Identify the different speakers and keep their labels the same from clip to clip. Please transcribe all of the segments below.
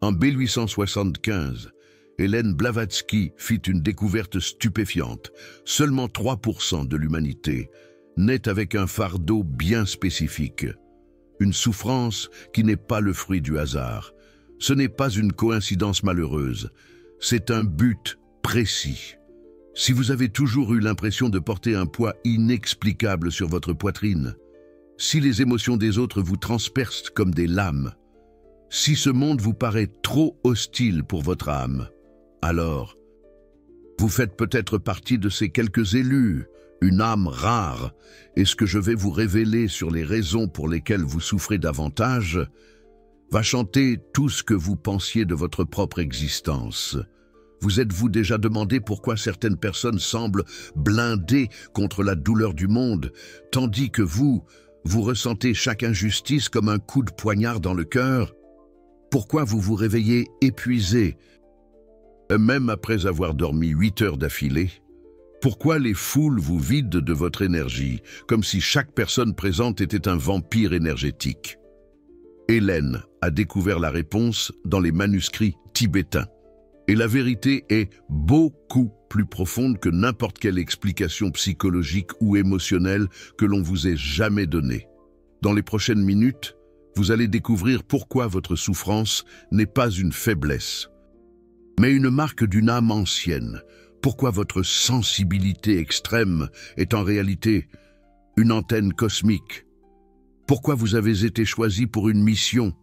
Speaker 1: En 1875, Hélène Blavatsky fit une découverte stupéfiante. Seulement 3% de l'humanité naît avec un fardeau bien spécifique. Une souffrance qui n'est pas le fruit du hasard. Ce n'est pas une coïncidence malheureuse. C'est un but précis. Si vous avez toujours eu l'impression de porter un poids inexplicable sur votre poitrine, si les émotions des autres vous transpercent comme des lames, si ce monde vous paraît trop hostile pour votre âme, alors vous faites peut-être partie de ces quelques élus, une âme rare, et ce que je vais vous révéler sur les raisons pour lesquelles vous souffrez davantage va chanter tout ce que vous pensiez de votre propre existence. Vous êtes-vous déjà demandé pourquoi certaines personnes semblent blindées contre la douleur du monde, tandis que vous ressentez chaque injustice comme un coup de poignard dans le cœur? Pourquoi vous vous réveillez épuisé, même après avoir dormi 8 heures d'affilée? Pourquoi les foules vous vident de votre énergie, comme si chaque personne présente était un vampire énergétique? Hélène a découvert la réponse dans les manuscrits tibétains. Et la vérité est beaucoup plus profonde que n'importe quelle explication psychologique ou émotionnelle que l'on vous ait jamais donnée. Dans les prochaines minutes, vous allez découvrir pourquoi votre souffrance n'est pas une faiblesse, mais une marque d'une âme ancienne. Pourquoi votre sensibilité extrême est en réalité une antenne cosmique. Pourquoi vous avez été choisi pour une mission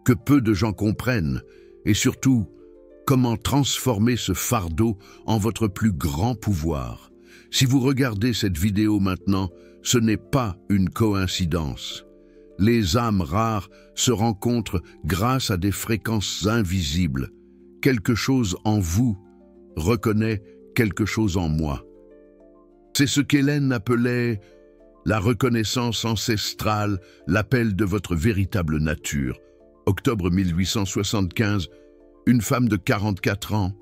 Speaker 1: que peu de gens comprennent, et surtout, comment transformer ce fardeau en votre plus grand pouvoir. Si vous regardez cette vidéo maintenant, ce n'est pas une coïncidence. Les âmes rares se rencontrent grâce à des fréquences invisibles. Quelque chose en vous reconnaît quelque chose en moi. C'est ce qu'Hélène appelait la reconnaissance ancestrale, l'appel de votre véritable nature. Octobre 1875, une femme de 44 ans,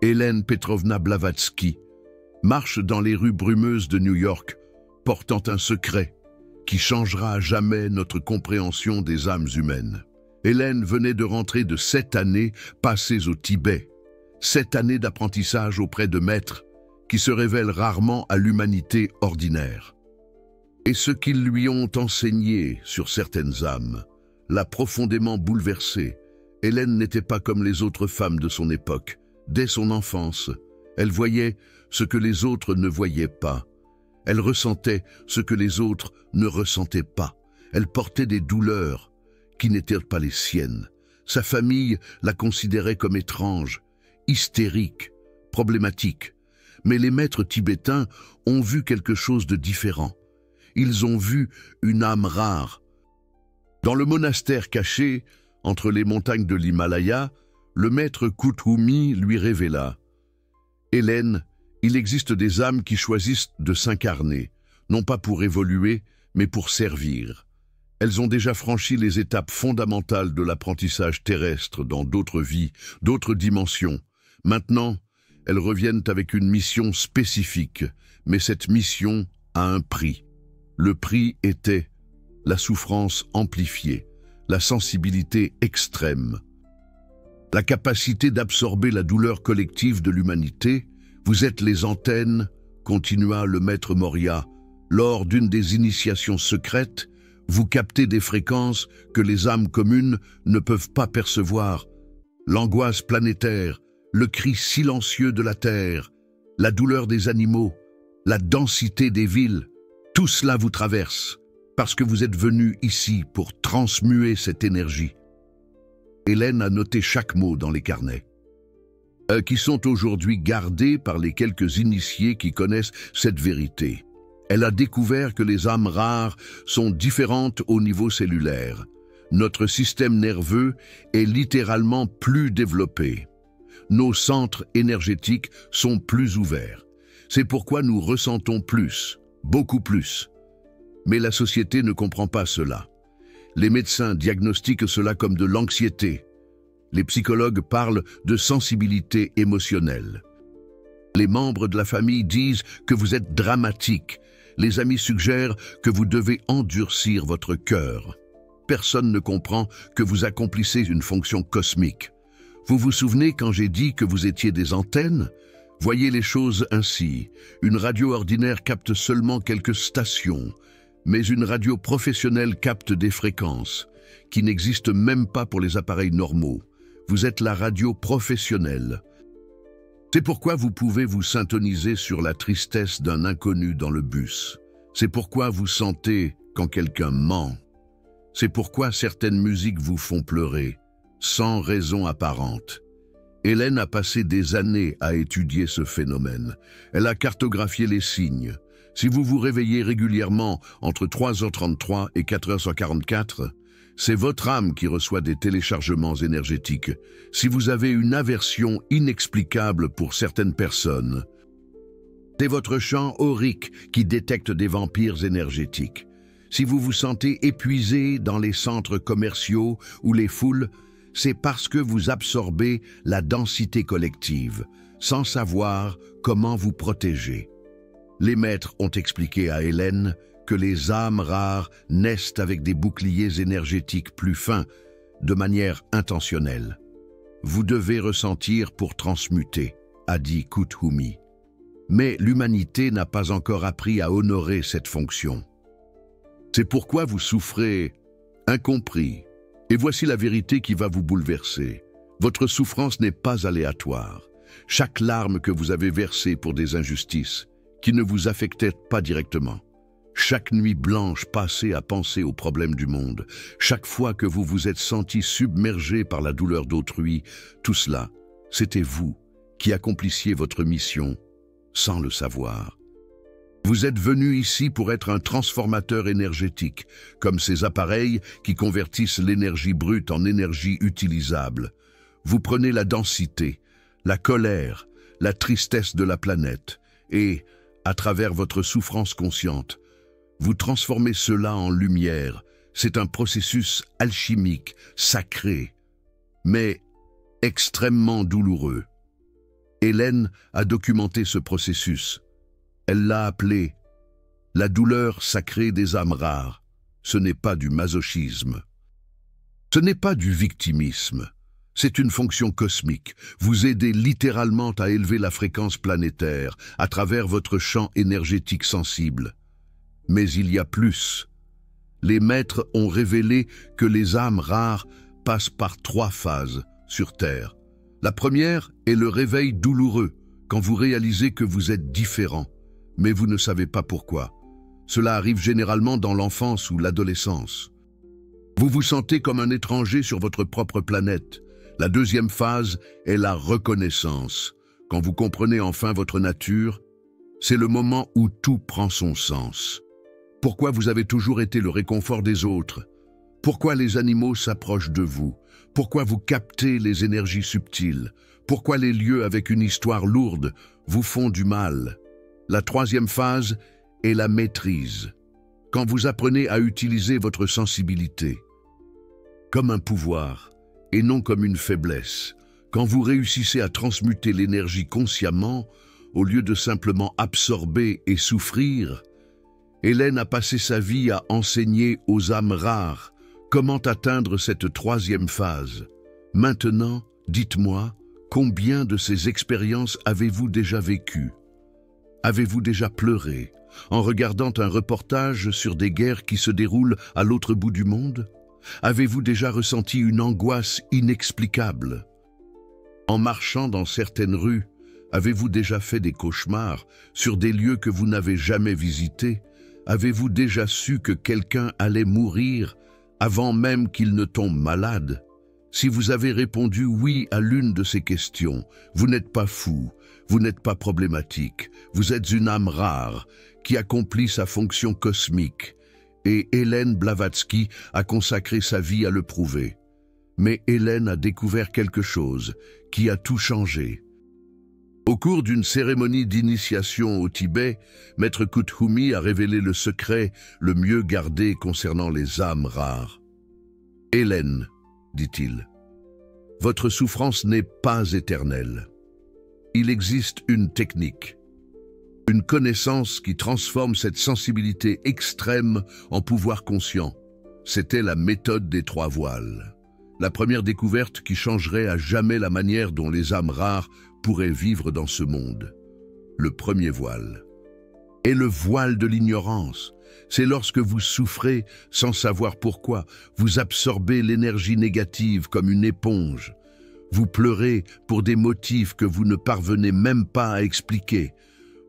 Speaker 1: Hélène Petrovna Blavatsky, marche dans les rues brumeuses de New York, portant un secret qui changera à jamais notre compréhension des âmes humaines. Hélène venait de rentrer de 7 années passées au Tibet, 7 années d'apprentissage auprès de maîtres qui se révèlent rarement à l'humanité ordinaire. Et ce qu'ils lui ont enseigné sur certaines âmes l'a profondément bouleversée. Hélène n'était pas comme les autres femmes de son époque. Dès son enfance, elle voyait ce que les autres ne voyaient pas. Elle ressentait ce que les autres ne ressentaient pas. Elle portait des douleurs qui n'étaient pas les siennes. Sa famille la considérait comme étrange, hystérique, problématique. Mais les maîtres tibétains ont vu quelque chose de différent. Ils ont vu une âme rare. Dans le monastère caché, entre les montagnes de l'Himalaya, le maître Kuthumi lui révéla: « Hélène, il existe des âmes qui choisissent de s'incarner, non pas pour évoluer, mais pour servir. Elles ont déjà franchi les étapes fondamentales de l'apprentissage terrestre dans d'autres vies, d'autres dimensions. Maintenant, elles reviennent avec une mission spécifique, mais cette mission a un prix. Le prix était la souffrance amplifiée, la sensibilité extrême, la capacité d'absorber la douleur collective de l'humanité. Vous êtes les antennes, continua le maître Moria. Lors d'une des initiations secrètes, vous captez des fréquences que les âmes communes ne peuvent pas percevoir. L'angoisse planétaire, le cri silencieux de la terre, la douleur des animaux, la densité des villes, tout cela vous traverse, parce que vous êtes venu ici pour transmuer cette énergie. Hélène a noté chaque mot dans les carnets, qui sont aujourd'hui gardés par les quelques initiés qui connaissent cette vérité. Elle a découvert que les âmes rares sont différentes au niveau cellulaire. Notre système nerveux est littéralement plus développé. Nos centres énergétiques sont plus ouverts. C'est pourquoi nous ressentons plus, beaucoup plus. Mais la société ne comprend pas cela. Les médecins diagnostiquent cela comme de l'anxiété. Les psychologues parlent de sensibilité émotionnelle. Les membres de la famille disent que vous êtes dramatique. Les amis suggèrent que vous devez endurcir votre cœur. Personne ne comprend que vous accomplissez une fonction cosmique. Vous vous souvenez quand j'ai dit que vous étiez des antennes? Voyez les choses ainsi. Une radio ordinaire capte seulement quelques stations, mais une radio professionnelle capte des fréquences qui n'existent même pas pour les appareils normaux. Vous êtes la radio professionnelle. C'est pourquoi vous pouvez vous syntoniser sur la tristesse d'un inconnu dans le bus. C'est pourquoi vous sentez quand quelqu'un ment. C'est pourquoi certaines musiques vous font pleurer, sans raison apparente. Hélène a passé des années à étudier ce phénomène. Elle a cartographié les signes. Si vous vous réveillez régulièrement entre 3h33 et 4h144, c'est votre âme qui reçoit des téléchargements énergétiques. Si vous avez une aversion inexplicable pour certaines personnes, c'est votre champ aurique qui détecte des vampires énergétiques. Si vous vous sentez épuisé dans les centres commerciaux ou les foules, c'est parce que vous absorbez la densité collective, sans savoir comment vous protéger. Les maîtres ont expliqué à Hélène que les âmes rares naissent avec des boucliers énergétiques plus fins, de manière intentionnelle. Vous devez ressentir pour transmuter, a dit Kuthumi. Mais l'humanité n'a pas encore appris à honorer cette fonction. C'est pourquoi vous souffrez incompris. Et voici la vérité qui va vous bouleverser. Votre souffrance n'est pas aléatoire. Chaque larme que vous avez versée pour des injustices, qui ne vous affectaient pas directement, chaque nuit blanche passée à penser aux problèmes du monde, chaque fois que vous vous êtes senti submergé par la douleur d'autrui, tout cela, c'était vous qui accomplissiez votre mission sans le savoir. Vous êtes venu ici pour être un transformateur énergétique, comme ces appareils qui convertissent l'énergie brute en énergie utilisable. Vous prenez la densité, la colère, la tristesse de la planète et, à travers votre souffrance consciente, vous transformez cela en lumière. C'est un processus alchimique, sacré, mais extrêmement douloureux. Hélène a documenté ce processus. Elle l'a appelé « la douleur sacrée des âmes rares ». Ce n'est pas du masochisme. Ce n'est pas du victimisme. C'est une fonction cosmique. Vous aidez littéralement à élever la fréquence planétaire à travers votre champ énergétique sensible. Mais il y a plus. Les maîtres ont révélé que les âmes rares passent par 3 phases sur Terre. La première est le réveil douloureux, quand vous réalisez que vous êtes différent, mais vous ne savez pas pourquoi. Cela arrive généralement dans l'enfance ou l'adolescence. Vous vous sentez comme un étranger sur votre propre planète. La deuxième phase est la reconnaissance. Quand vous comprenez enfin votre nature, c'est le moment où tout prend son sens. Pourquoi vous avez toujours été le réconfort des autres? Pourquoi les animaux s'approchent de vous? Pourquoi vous captez les énergies subtiles? Pourquoi les lieux avec une histoire lourde vous font du mal? La troisième phase est la maîtrise. Quand vous apprenez à utiliser votre sensibilité comme un pouvoir et non comme une faiblesse, quand vous réussissez à transmuter l'énergie consciemment au lieu de simplement absorber et souffrir, Hélène a passé sa vie à enseigner aux âmes rares comment atteindre cette troisième phase. Maintenant, dites-moi, combien de ces expériences avez-vous déjà vécues? Avez-vous déjà pleuré en regardant un reportage sur des guerres qui se déroulent à l'autre bout du monde? Avez-vous déjà ressenti une angoisse inexplicable? En marchant dans certaines rues, avez-vous déjà fait des cauchemars sur des lieux que vous n'avez jamais visités? Avez-vous déjà su que quelqu'un allait mourir avant même qu'il ne tombe malade? Si vous avez répondu oui à l'une de ces questions, vous n'êtes pas fou, vous n'êtes pas problématique, vous êtes une âme rare qui accomplit sa fonction cosmique. Et Hélène Blavatsky a consacré sa vie à le prouver. Mais Hélène a découvert quelque chose qui a tout changé. Au cours d'une cérémonie d'initiation au Tibet, Maître Kuthumi a révélé le secret le mieux gardé concernant les âmes rares. « Hélène, dit-il, votre souffrance n'est pas éternelle. Il existe une technique, une connaissance qui transforme cette sensibilité extrême en pouvoir conscient. C'était la méthode des 3 voiles. La première découverte qui changerait à jamais la manière dont les âmes rares pourraient vivre dans ce monde. Le premier voile. Et le voile de l'ignorance. C'est lorsque vous souffrez sans savoir pourquoi. Vous absorbez l'énergie négative comme une éponge. Vous pleurez pour des motifs que vous ne parvenez même pas à expliquer.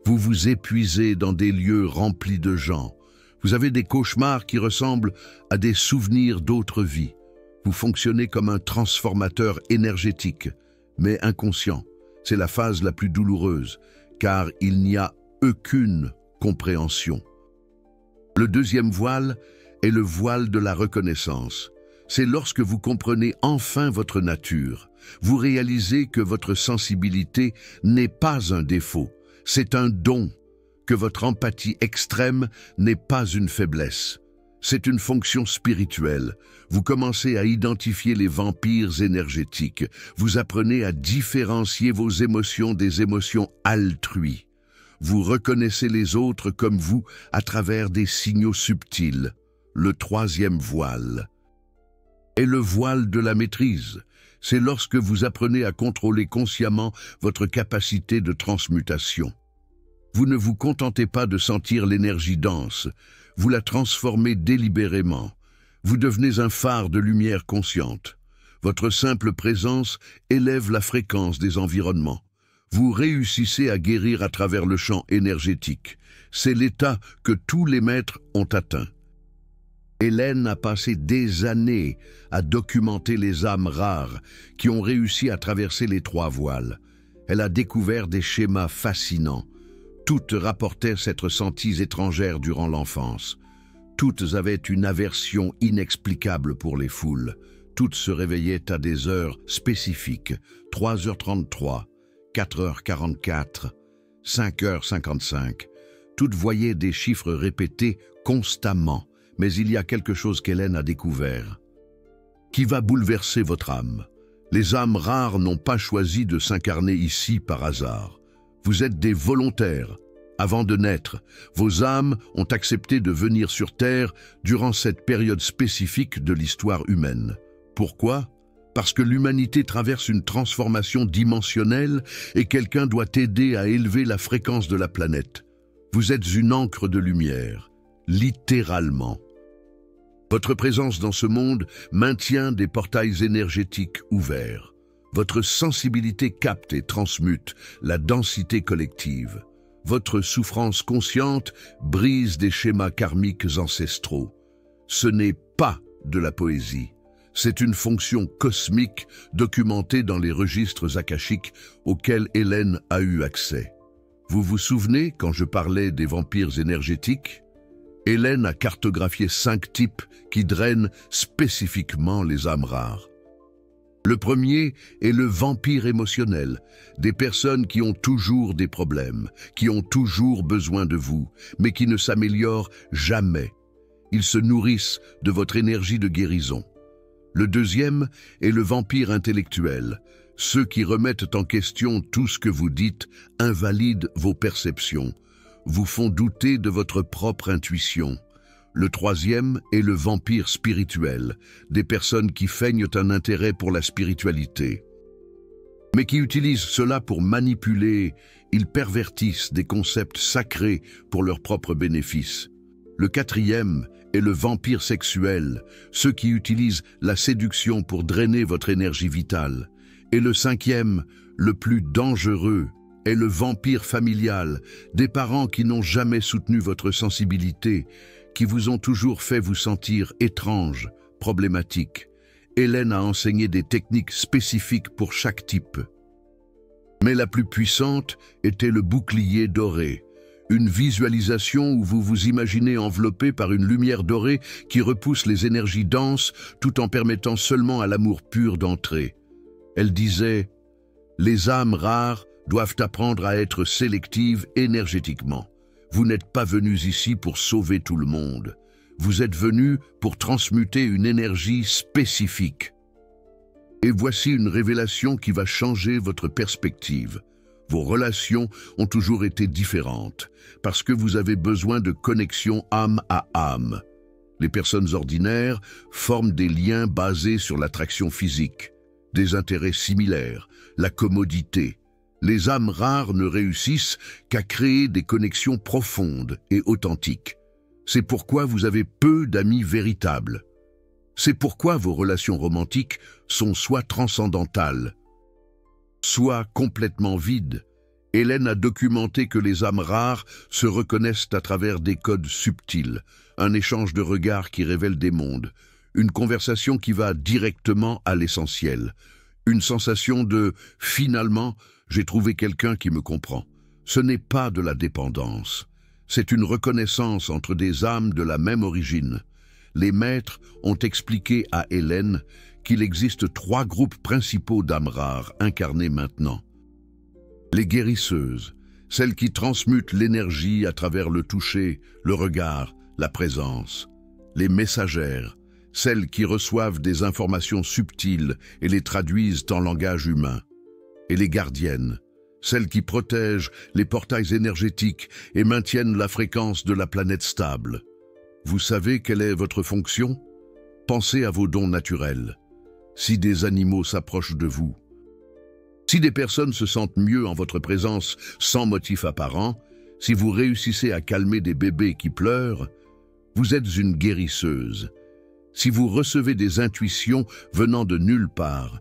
Speaker 1: Vous vous épuisez dans des lieux remplis de gens. Vous avez des cauchemars qui ressemblent à des souvenirs d'autres vies. Vous fonctionnez comme un transformateur énergétique, mais inconscient. C'est la phase la plus douloureuse, car il n'y a aucune compréhension. Le deuxième voile est le voile de la reconnaissance. C'est lorsque vous comprenez enfin votre nature. Vous réalisez que votre sensibilité n'est pas un défaut, c'est un don, que votre empathie extrême n'est pas une faiblesse. C'est une fonction spirituelle. Vous commencez à identifier les vampires énergétiques. Vous apprenez à différencier vos émotions des émotions altrues. Vous reconnaissez les autres comme vous à travers des signaux subtils. Le troisième voile est le voile de la maîtrise. C'est lorsque vous apprenez à contrôler consciemment votre capacité de transmutation. Vous ne vous contentez pas de sentir l'énergie dense, vous la transformez délibérément. Vous devenez un phare de lumière consciente. Votre simple présence élève la fréquence des environnements. Vous réussissez à guérir à travers le champ énergétique. C'est l'état que tous les maîtres ont atteint. Hélène a passé des années à documenter les âmes rares qui ont réussi à traverser les trois voiles. Elle a découvert des schémas fascinants. Toutes rapportaient s'être senties étrangères durant l'enfance. Toutes avaient une aversion inexplicable pour les foules. Toutes se réveillaient à des heures spécifiques, 3h33, 4h44, 5h55. Toutes voyaient des chiffres répétés constamment. Mais il y a quelque chose qu'Hélène a découvert, qui va bouleverser votre âme. Les âmes rares n'ont pas choisi de s'incarner ici par hasard. Vous êtes des volontaires. Avant de naître, vos âmes ont accepté de venir sur Terre durant cette période spécifique de l'histoire humaine. Pourquoi ? Parce que l'humanité traverse une transformation dimensionnelle et quelqu'un doit aider à élever la fréquence de la planète. Vous êtes une encre de lumière. Littéralement. Votre présence dans ce monde maintient des portails énergétiques ouverts. Votre sensibilité capte et transmute la densité collective. Votre souffrance consciente brise des schémas karmiques ancestraux. Ce n'est pas de la poésie. C'est une fonction cosmique documentée dans les registres akashiques auxquels Hélène a eu accès. Vous vous souvenez quand je parlais des vampires énergétiques ? Hélène a cartographié 5 types qui drainent spécifiquement les âmes rares. Le premier est le vampire émotionnel, des personnes qui ont toujours des problèmes, qui ont toujours besoin de vous, mais qui ne s'améliorent jamais. Ils se nourrissent de votre énergie de guérison. Le deuxième est le vampire intellectuel, ceux qui remettent en question tout ce que vous dites, invalident vos perceptions, vous font douter de votre propre intuition. Le troisième est le vampire spirituel, des personnes qui feignent un intérêt pour la spiritualité, mais qui utilisent cela pour manipuler, ils pervertissent des concepts sacrés pour leur propre bénéfice. Le quatrième est le vampire sexuel, ceux qui utilisent la séduction pour drainer votre énergie vitale. Et le cinquième, le plus dangereux, est le vampire familial, des parents qui n'ont jamais soutenu votre sensibilité, qui vous ont toujours fait vous sentir étrange, problématique. Hélène a enseigné des techniques spécifiques pour chaque type. Mais la plus puissante était le bouclier doré, une visualisation où vous vous imaginez enveloppé par une lumière dorée qui repousse les énergies denses tout en permettant seulement à l'amour pur d'entrer. Elle disait « Les âmes rares doivent apprendre à être sélectives énergétiquement. Vous n'êtes pas venus ici pour sauver tout le monde. Vous êtes venus pour transmuter une énergie spécifique. Et voici une révélation qui va changer votre perspective. Vos relations ont toujours été différentes, parce que vous avez besoin de connexion âme à âme. Les personnes ordinaires forment des liens basés sur l'attraction physique, des intérêts similaires, la commodité. Les âmes rares ne réussissent qu'à créer des connexions profondes et authentiques. C'est pourquoi vous avez peu d'amis véritables. C'est pourquoi vos relations romantiques sont soit transcendantales, soit complètement vides. Hélène a documenté que les âmes rares se reconnaissent à travers des codes subtils, un échange de regards qui révèle des mondes, une conversation qui va directement à l'essentiel, une sensation de « finalement, j'ai trouvé quelqu'un qui me comprend ». Ce n'est pas de la dépendance, c'est une reconnaissance entre des âmes de la même origine. Les maîtres ont expliqué à Hélène qu'il existe 3 groupes principaux d'âmes rares incarnées maintenant. Les guérisseuses, celles qui transmutent l'énergie à travers le toucher, le regard, la présence. Les messagères, celles qui reçoivent des informations subtiles et les traduisent en langage humain. Et les gardiennes, celles qui protègent les portails énergétiques et maintiennent la fréquence de la planète stable. Vous savez quelle est votre fonction? Pensez à vos dons naturels. Si des animaux s'approchent de vous, si des personnes se sentent mieux en votre présence sans motif apparent, si vous réussissez à calmer des bébés qui pleurent, vous êtes une guérisseuse. Si vous recevez des intuitions venant de nulle part,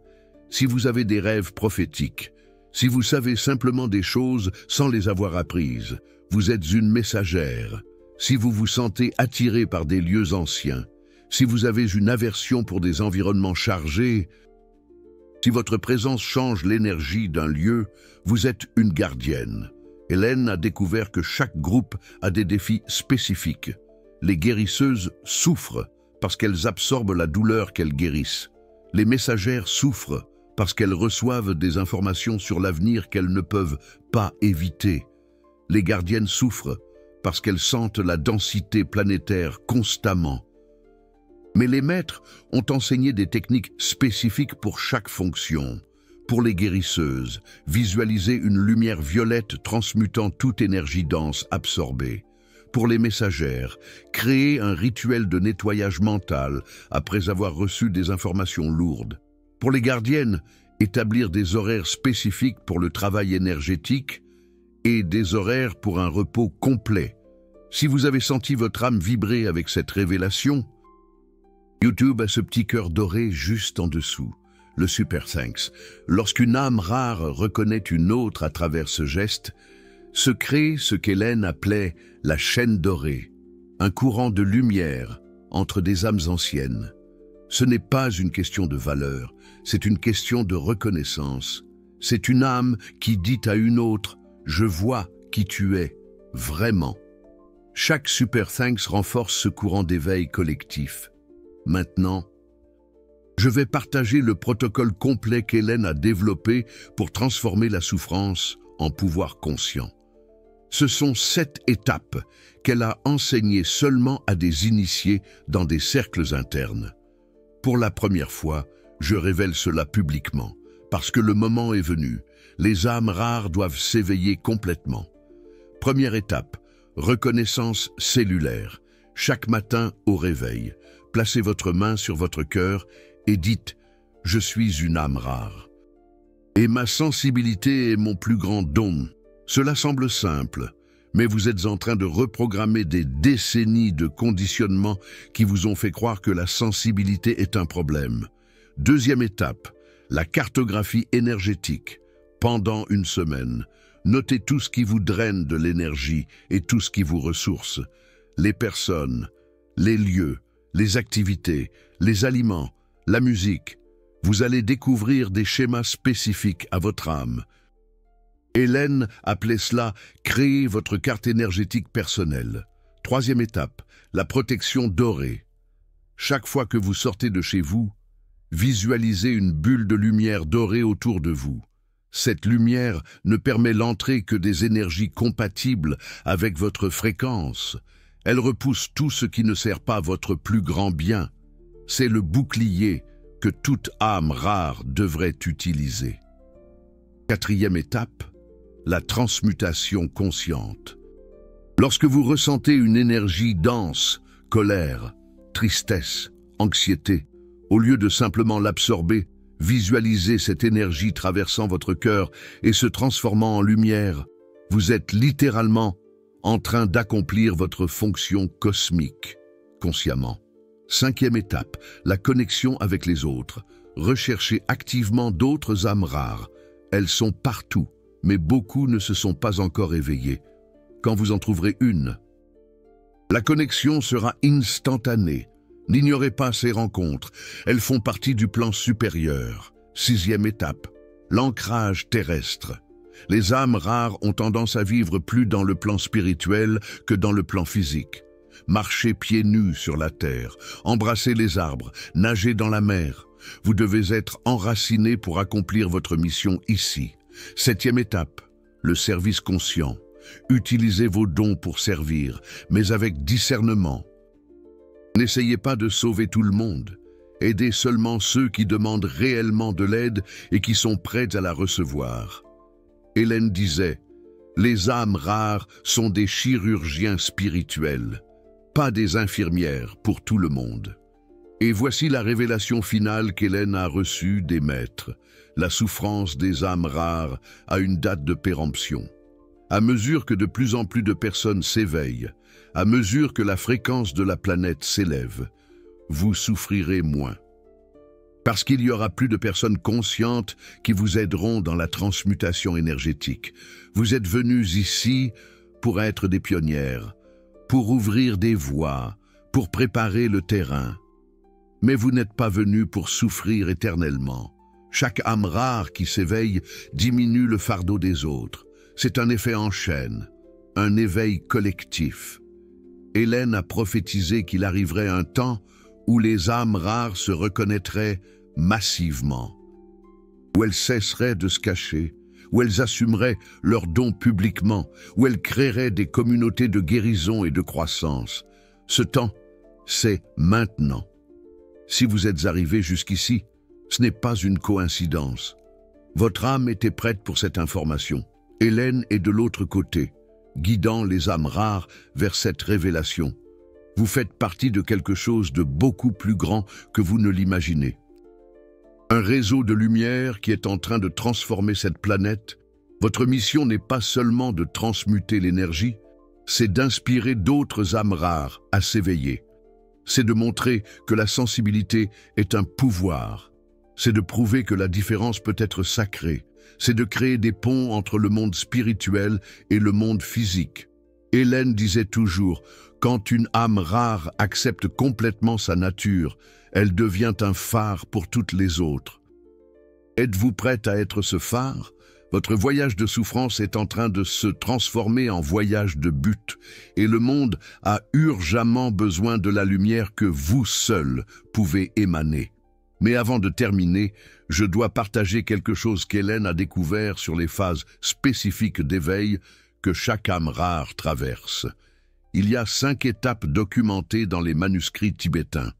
Speaker 1: si vous avez des rêves prophétiques, si vous savez simplement des choses sans les avoir apprises, vous êtes une messagère. Si vous vous sentez attiré par des lieux anciens, si vous avez une aversion pour des environnements chargés, si votre présence change l'énergie d'un lieu, vous êtes une gardienne. Hélène a découvert que chaque groupe a des défis spécifiques. Les guérisseuses souffrent parce qu'elles absorbent la douleur qu'elles guérissent. Les messagères souffrent parce qu'elles reçoivent des informations sur l'avenir qu'elles ne peuvent pas éviter. Les gardiennes souffrent parce qu'elles sentent la densité planétaire constamment. Mais les maîtres ont enseigné des techniques spécifiques pour chaque fonction. Pour les guérisseuses, visualiser une lumière violette transmutant toute énergie dense absorbée. Pour les messagères, créer un rituel de nettoyage mental après avoir reçu des informations lourdes. Pour les gardiennes, établir des horaires spécifiques pour le travail énergétique et des horaires pour un repos complet. Si vous avez senti votre âme vibrer avec cette révélation, YouTube a ce petit cœur doré juste en dessous, le Super Thanks. Lorsqu'une âme rare reconnaît une autre à travers ce geste, se crée ce qu'Hélène appelait la chaîne dorée, un courant de lumière entre des âmes anciennes. Ce n'est pas une question de valeur, c'est une question de reconnaissance. C'est une âme qui dit à une autre « Je vois qui tu es, vraiment ». Chaque Super Thanks renforce ce courant d'éveil collectif. Maintenant, je vais partager le protocole complet qu'Hélène a développé pour transformer la souffrance en pouvoir conscient. Ce sont 7 étapes qu'elle a enseignées seulement à des initiés dans des cercles internes. Pour la première fois, je révèle cela publiquement, parce que le moment est venu. Les âmes rares doivent s'éveiller complètement. Première étape, reconnaissance cellulaire. Chaque matin au réveil, placez votre main sur votre cœur et dites « Je suis une âme rare ». Et ma sensibilité est mon plus grand don. Cela semble simple, mais vous êtes en train de reprogrammer des décennies de conditionnements qui vous ont fait croire que la sensibilité est un problème. Deuxième étape, la cartographie énergétique. Pendant une semaine, notez tout ce qui vous draine de l'énergie et tout ce qui vous ressource. Les personnes, les lieux, les activités, les aliments, la musique. Vous allez découvrir des schémas spécifiques à votre âme. Hélène appelait cela « créer votre carte énergétique personnelle ». Troisième étape, la protection dorée. Chaque fois que vous sortez de chez vous, visualisez une bulle de lumière dorée autour de vous. Cette lumière ne permet l'entrée que des énergies compatibles avec votre fréquence. Elle repousse tout ce qui ne sert pas votre plus grand bien. C'est le bouclier que toute âme rare devrait utiliser. Quatrième étape, la transmutation consciente. Lorsque vous ressentez une énergie dense, colère, tristesse, anxiété. Au lieu de simplement l'absorber, visualisez cette énergie traversant votre cœur et se transformant en lumière. Vous êtes littéralement en train d'accomplir votre fonction cosmique, consciemment. 5e étape, la connexion avec les autres. Recherchez activement d'autres âmes rares. Elles sont partout, mais beaucoup ne se sont pas encore éveillées. Quand vous en trouverez une, la connexion sera instantanée. N'ignorez pas ces rencontres. Elles font partie du plan supérieur. 6e étape, l'ancrage terrestre. Les âmes rares ont tendance à vivre plus dans le plan spirituel que dans le plan physique. Marchez pieds nus sur la terre, embrassez les arbres, nagez dans la mer. Vous devez être enraciné pour accomplir votre mission ici. 7e étape, le service conscient. Utilisez vos dons pour servir, mais avec discernement. N'essayez pas de sauver tout le monde. Aidez seulement ceux qui demandent réellement de l'aide et qui sont prêts à la recevoir. Hélène disait, « Les âmes rares sont des chirurgiens spirituels, pas des infirmières pour tout le monde. » Et voici la révélation finale qu'Hélène a reçue des maîtres. La souffrance des âmes rares a une date de péremption. À mesure que de plus en plus de personnes s'éveillent, à mesure que la fréquence de la planète s'élève, vous souffrirez moins. Parce qu'il y aura plus de personnes conscientes qui vous aideront dans la transmutation énergétique. Vous êtes venus ici pour être des pionnières, pour ouvrir des voies, pour préparer le terrain. Mais vous n'êtes pas venus pour souffrir éternellement. Chaque âme rare qui s'éveille diminue le fardeau des autres. C'est un effet en chaîne, un éveil collectif. Hélène a prophétisé qu'il arriverait un temps où les âmes rares se reconnaîtraient massivement, où elles cesseraient de se cacher, où elles assumeraient leurs dons publiquement, où elles créeraient des communautés de guérison et de croissance. Ce temps, c'est maintenant. Si vous êtes arrivés jusqu'ici, ce n'est pas une coïncidence. Votre âme était prête pour cette information. Hélène est de l'autre côté, guidant les âmes rares vers cette révélation. Vous faites partie de quelque chose de beaucoup plus grand que vous ne l'imaginez. Un réseau de lumière qui est en train de transformer cette planète. Votre mission n'est pas seulement de transmuter l'énergie, c'est d'inspirer d'autres âmes rares à s'éveiller. C'est de montrer que la sensibilité est un pouvoir. C'est de prouver que la différence peut être sacrée. C'est de créer des ponts entre le monde spirituel et le monde physique. Hélène disait toujours, quand une âme rare accepte complètement sa nature, elle devient un phare pour toutes les autres. Êtes-vous prête à être ce phare? Votre voyage de souffrance est en train de se transformer en voyage de but, et le monde a urgemment besoin de la lumière que vous seul pouvez émaner. Mais avant de terminer, je dois partager quelque chose qu'Hélène a découvert sur les phases spécifiques d'éveil que chaque âme rare traverse. Il y a 5 étapes documentées dans les manuscrits tibétains.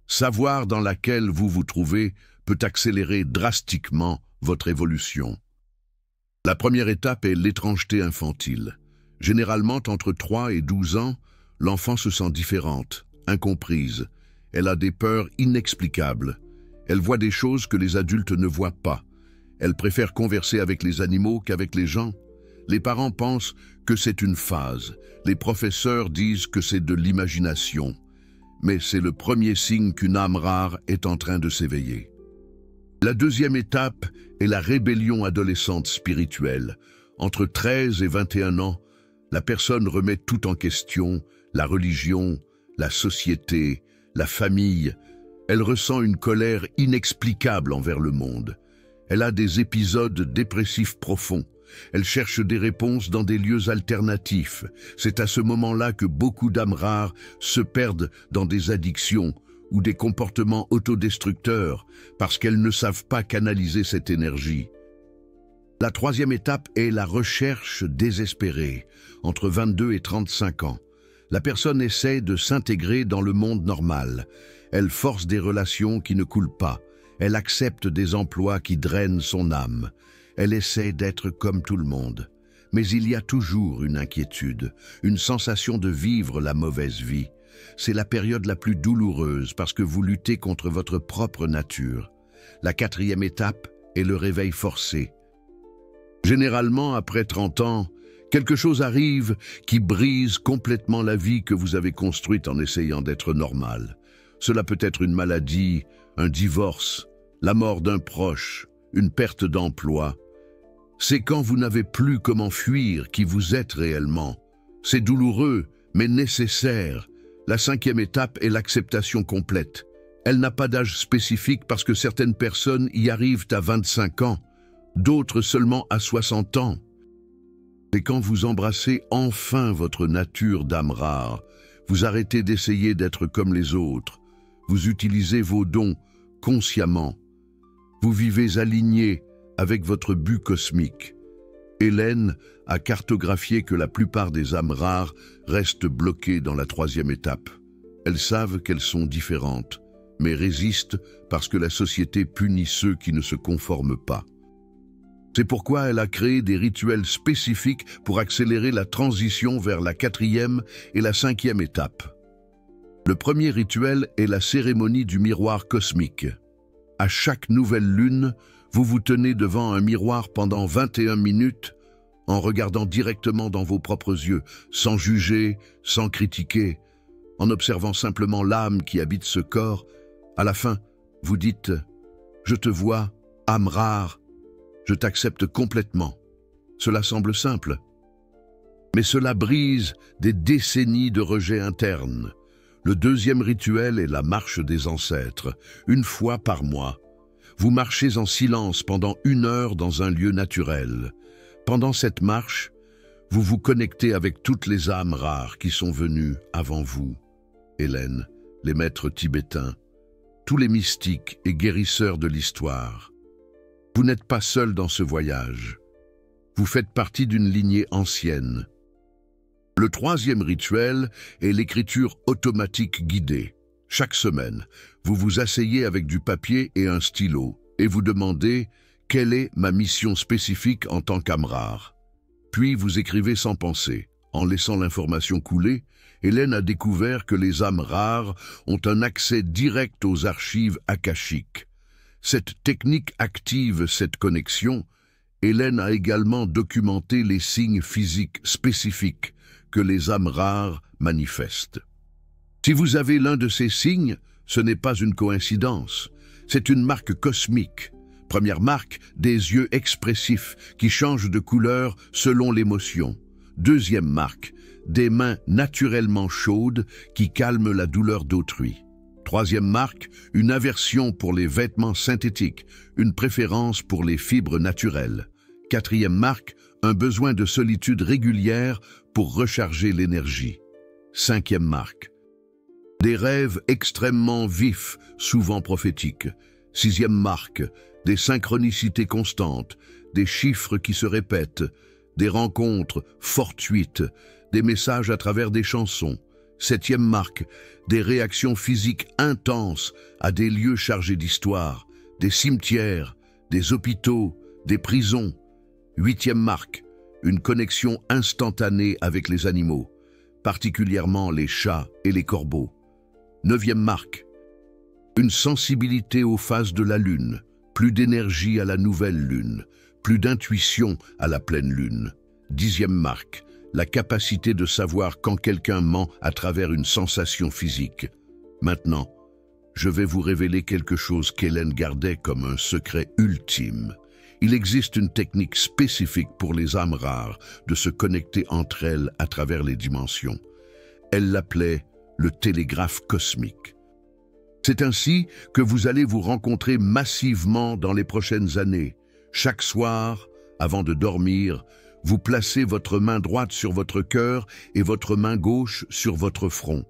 Speaker 1: Savoir dans laquelle vous vous trouvez peut accélérer drastiquement votre évolution. La première étape est l'étrangeté infantile. Généralement, entre 3 et 12 ans, l'enfant se sent différente, incomprise. Elle a des peurs inexplicables. Elle voit des choses que les adultes ne voient pas. Elle préfère converser avec les animaux qu'avec les gens. Les parents pensent que c'est une phase. Les professeurs disent que c'est de l'imagination. Mais c'est le premier signe qu'une âme rare est en train de s'éveiller. La deuxième étape est la rébellion adolescente spirituelle. Entre 13 et 21 ans, la personne remet tout en question, la religion, la société, la famille. Elle ressent une colère inexplicable envers le monde. Elle a des épisodes dépressifs profonds. Elle cherche des réponses dans des lieux alternatifs. C'est à ce moment-là que beaucoup d'âmes rares se perdent dans des addictions ou des comportements autodestructeurs parce qu'elles ne savent pas canaliser cette énergie. La troisième étape est la recherche désespérée, entre 22 et 35 ans. La personne essaie de s'intégrer dans le monde normal. Elle force des relations qui ne coulent pas. Elle accepte des emplois qui drainent son âme. Elle essaie d'être comme tout le monde. Mais il y a toujours une inquiétude, une sensation de vivre la mauvaise vie. C'est la période la plus douloureuse parce que vous luttez contre votre propre nature. La quatrième étape est le réveil forcé. Généralement, après 30 ans, quelque chose arrive qui brise complètement la vie que vous avez construite en essayant d'être normal. Cela peut être une maladie, un divorce, la mort d'un proche, une perte d'emploi. C'est quand vous n'avez plus comment fuir qui vous êtes réellement. C'est douloureux, mais nécessaire. La cinquième étape est l'acceptation complète. Elle n'a pas d'âge spécifique parce que certaines personnes y arrivent à 25 ans, d'autres seulement à 60 ans. C'est quand vous embrassez enfin votre nature d'âme rare, vous arrêtez d'essayer d'être comme les autres, vous utilisez vos dons consciemment, vous vivez aligné avec votre but cosmique. Hélène a cartographié que la plupart des âmes rares restent bloquées dans la troisième étape. Elles savent qu'elles sont différentes, mais résistent parce que la société punit ceux qui ne se conforment pas. C'est pourquoi elle a créé des rituels spécifiques pour accélérer la transition vers la quatrième et la cinquième étape. Le premier rituel est la cérémonie du miroir cosmique. À chaque nouvelle lune, vous vous tenez devant un miroir pendant 21 minutes en regardant directement dans vos propres yeux, sans juger, sans critiquer, en observant simplement l'âme qui habite ce corps. À la fin, vous dites « Je te vois, âme rare, je t'accepte complètement ». Cela semble simple, mais cela brise des décennies de rejet interne. Le deuxième rituel est la marche des ancêtres, une fois par mois. Vous marchez en silence pendant 1 heure dans un lieu naturel. Pendant cette marche, vous vous connectez avec toutes les âmes rares qui sont venues avant vous. Hélène, les maîtres tibétains, tous les mystiques et guérisseurs de l'histoire. Vous n'êtes pas seul dans ce voyage. Vous faites partie d'une lignée ancienne. Le troisième rituel est l'écriture automatique guidée. Chaque semaine, vous vous asseyez avec du papier et un stylo et vous demandez « Quelle est ma mission spécifique en tant qu'âme rare ?» Puis vous écrivez sans penser. En laissant l'information couler, Hélène a découvert que les âmes rares ont un accès direct aux archives akashiques. Cette technique active cette connexion. Hélène a également documenté les signes physiques spécifiques que les âmes rares manifestent. Si vous avez l'un de ces signes, ce n'est pas une coïncidence, c'est une marque cosmique. Première marque, des yeux expressifs qui changent de couleur selon l'émotion. Deuxième marque, des mains naturellement chaudes qui calment la douleur d'autrui. Troisième marque, une aversion pour les vêtements synthétiques, une préférence pour les fibres naturelles. Quatrième marque, un besoin de solitude régulière pour recharger l'énergie. Cinquième marque, des rêves extrêmement vifs, souvent prophétiques. Sixième marque, des synchronicités constantes, des chiffres qui se répètent, des rencontres fortuites, des messages à travers des chansons. Septième marque, des réactions physiques intenses à des lieux chargés d'histoire, des cimetières, des hôpitaux, des prisons. Huitième marque, une connexion instantanée avec les animaux, particulièrement les chats et les corbeaux. Neuvième marque, une sensibilité aux phases de la lune, plus d'énergie à la nouvelle lune, plus d'intuition à la pleine lune. Dixième marque, la capacité de savoir quand quelqu'un ment à travers une sensation physique. Maintenant, je vais vous révéler quelque chose qu'Hélène gardait comme un secret ultime. Il existe une technique spécifique pour les âmes rares de se connecter entre elles à travers les dimensions. Elle l'appelait le télégraphe cosmique. C'est ainsi que vous allez vous rencontrer massivement dans les prochaines années. Chaque soir, avant de dormir, vous placez votre main droite sur votre cœur et votre main gauche sur votre front.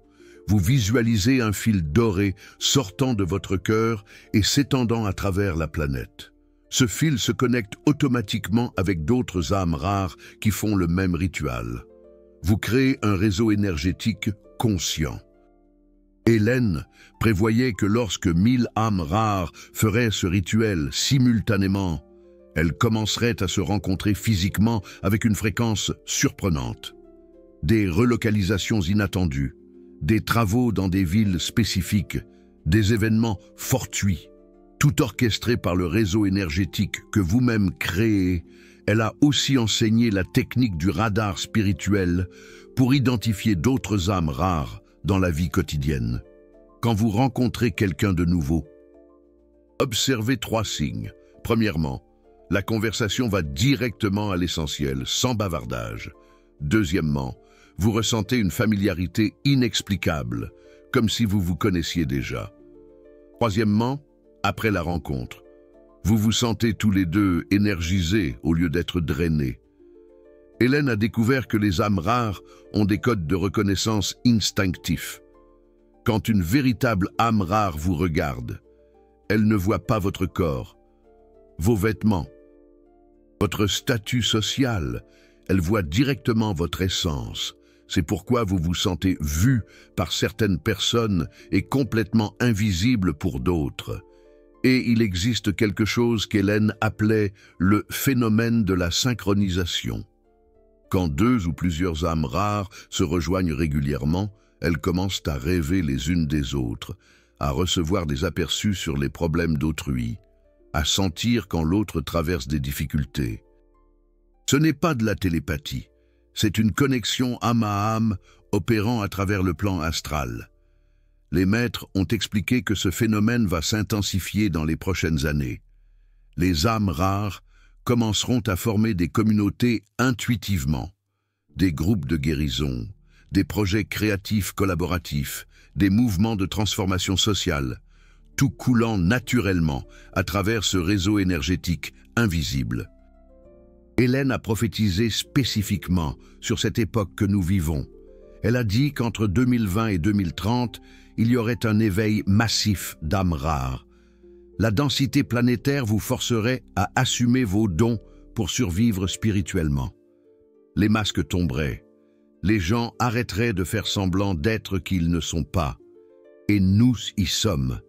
Speaker 1: Vous visualisez un fil doré sortant de votre cœur et s'étendant à travers la planète. Ce fil se connecte automatiquement avec d'autres âmes rares qui font le même rituel. Vous créez un réseau énergétique conscient. Hélène prévoyait que lorsque 1000 âmes rares feraient ce rituel simultanément, elles commenceraient à se rencontrer physiquement avec une fréquence surprenante. Des relocalisations inattendues, des travaux dans des villes spécifiques, des événements fortuits, tout orchestré par le réseau énergétique que vous-même créez. Elle a aussi enseigné la technique du radar spirituel pour identifier d'autres âmes rares dans la vie quotidienne. Quand vous rencontrez quelqu'un de nouveau, observez 3 signes. Premièrement, la conversation va directement à l'essentiel, sans bavardage. Deuxièmement, vous ressentez une familiarité inexplicable, comme si vous vous connaissiez déjà. Troisièmement, après la rencontre, vous vous sentez tous les deux énergisés au lieu d'être drainés. Hélène a découvert que les âmes rares ont des codes de reconnaissance instinctifs. Quand une véritable âme rare vous regarde, elle ne voit pas votre corps, vos vêtements, votre statut social, elle voit directement votre essence. C'est pourquoi vous vous sentez vu par certaines personnes et complètement invisible pour d'autres. Et il existe quelque chose qu'Hélène appelait le phénomène de la synchronisation. Quand 2 ou plusieurs âmes rares se rejoignent régulièrement, elles commencent à rêver les unes des autres, à recevoir des aperçus sur les problèmes d'autrui, à sentir quand l'autre traverse des difficultés. Ce n'est pas de la télépathie, c'est une connexion âme à âme opérant à travers le plan astral. Les maîtres ont expliqué que ce phénomène va s'intensifier dans les prochaines années. Les âmes rares commenceront à former des communautés intuitivement, des groupes de guérison, des projets créatifs collaboratifs, des mouvements de transformation sociale, tout coulant naturellement à travers ce réseau énergétique invisible. Hélène a prophétisé spécifiquement sur cette époque que nous vivons. Elle a dit qu'entre 2020 et 2030, il y aurait un éveil massif d'âmes rares. La densité planétaire vous forcerait à assumer vos dons pour survivre spirituellement. Les masques tomberaient. Les gens arrêteraient de faire semblant d'être qui ils ne sont pas. Et nous y sommes,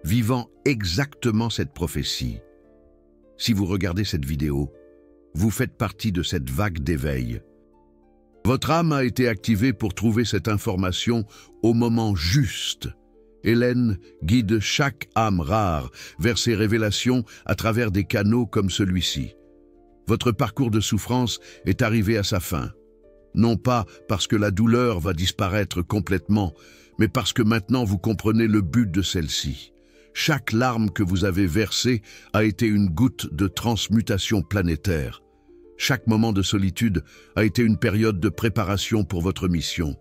Speaker 1: vivant exactement cette prophétie. Si vous regardez cette vidéo, vous faites partie de cette vague d'éveil. Votre âme a été activée pour trouver cette information au moment juste. Hélène guide chaque âme rare vers ses révélations à travers des canaux comme celui-ci. Votre parcours de souffrance est arrivé à sa fin. Non pas parce que la douleur va disparaître complètement, mais parce que maintenant vous comprenez le but de celle-ci. Chaque larme que vous avez versée a été une goutte de transmutation planétaire. Chaque moment de solitude a été une période de préparation pour votre mission.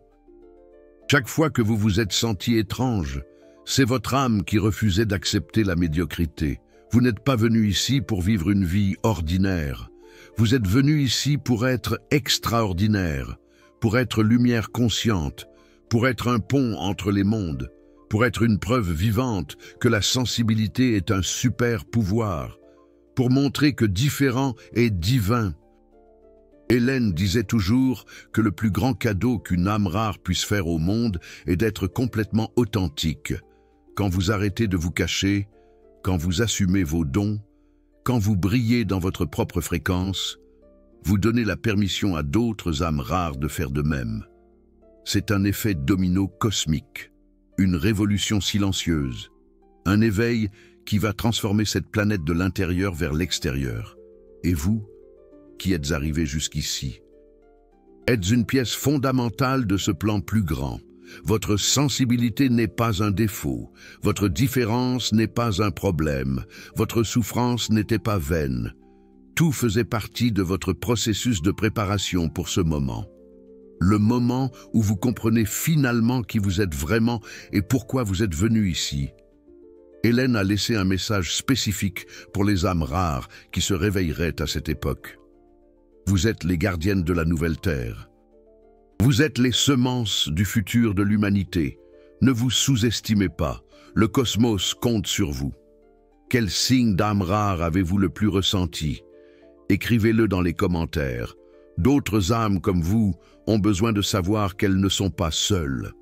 Speaker 1: Chaque fois que vous vous êtes senti étrange, c'est votre âme qui refusait d'accepter la médiocrité. Vous n'êtes pas venu ici pour vivre une vie ordinaire. Vous êtes venu ici pour être extraordinaire, pour être lumière consciente, pour être un pont entre les mondes, pour être une preuve vivante que la sensibilité est un super pouvoir, pour montrer que différent est divin. Hélène disait toujours que le plus grand cadeau qu'une âme rare puisse faire au monde est d'être complètement authentique. Quand vous arrêtez de vous cacher, quand vous assumez vos dons, quand vous brillez dans votre propre fréquence, vous donnez la permission à d'autres âmes rares de faire de même. C'est un effet domino cosmique, une révolution silencieuse, un éveil qui va transformer cette planète de l'intérieur vers l'extérieur. Et vous, qui êtes arrivés jusqu'ici, êtes une pièce fondamentale de ce plan plus grand. Votre sensibilité n'est pas un défaut, votre différence n'est pas un problème, votre souffrance n'était pas vaine. Tout faisait partie de votre processus de préparation pour ce moment. Le moment où vous comprenez finalement qui vous êtes vraiment et pourquoi vous êtes venu ici. Hélène a laissé un message spécifique pour les âmes rares qui se réveilleraient à cette époque. Vous êtes les gardiennes de la nouvelle Terre. Vous êtes les semences du futur de l'humanité. Ne vous sous-estimez pas. Le cosmos compte sur vous. Quel signe d'âme rare avez-vous le plus ressenti? Écrivez-le dans les commentaires. D'autres âmes comme vous ont besoin de savoir qu'elles ne sont pas seules.